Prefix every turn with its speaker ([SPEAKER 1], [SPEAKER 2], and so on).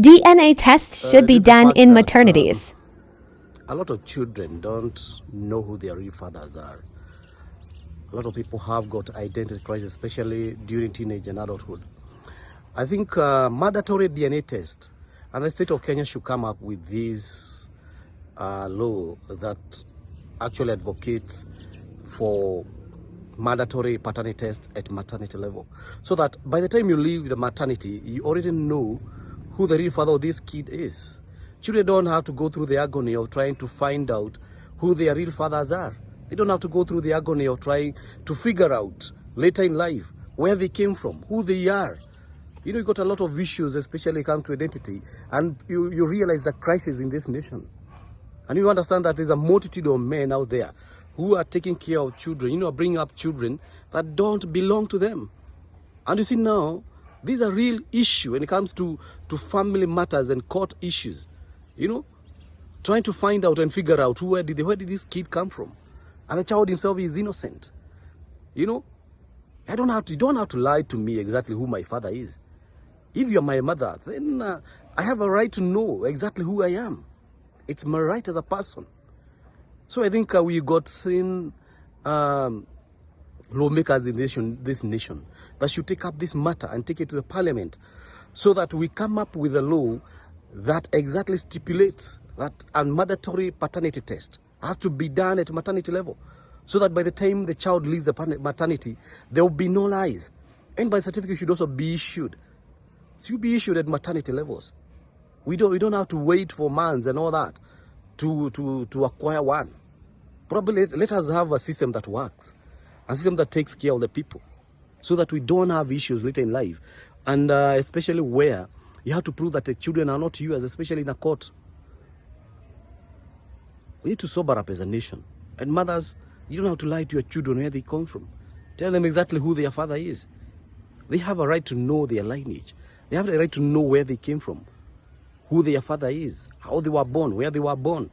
[SPEAKER 1] DNA tests should be
[SPEAKER 2] Due to the
[SPEAKER 1] done
[SPEAKER 2] fact
[SPEAKER 1] in
[SPEAKER 2] that,
[SPEAKER 1] maternities.
[SPEAKER 2] a lot of children don't know who their real fathers are. A lot of people have got identity crisis, especially during teenage and adulthood. I think mandatory DNA test, and the state of Kenya should come up with this law that actually advocates for mandatory paternity test at maternity level, so that by the time you leave the maternity, you already know who the real father of this kid is. Children don't have to go through the agony of trying to find out who their real fathers are. They don't have to go through the agony of trying to figure out later in life where they came from, who they are. You know, you got a lot of issues, especially come to identity, and you realize the crisis in this nation. And you understand that there's a multitude of men out there who are taking care of children, you know, bringing up children that don't belong to them. And you see now, these are real issue when it comes to family matters and court issues. You know, trying to find out and figure out where did this kid come from. And the child himself is innocent. You know, you don't have to lie to me exactly who my father is. If you're my mother, then I have a right to know exactly who I am. It's my right as a person. So I think we got seen lawmakers in this nation that should take up this matter and take it to the parliament, so that we come up with a law that exactly stipulates that a mandatory paternity test has to be done at maternity level, so that by the time the child leaves the maternity, there will be no lies. And birth certificate should also be issued. It should be issued at maternity levels. We don't have to wait for months and all that to acquire one. Probably let us have a system that works, a system that takes care of the people, so that we don't have issues later in life, and especially where you have to prove that the children are not yours, especially in a court. We need to sober up as a nation. And mothers, you don't have to lie to your children where they come from. Tell them exactly who their father is. They have a right to know their lineage. They have the right to know where they came from, who their father is, how they were born, where they were born.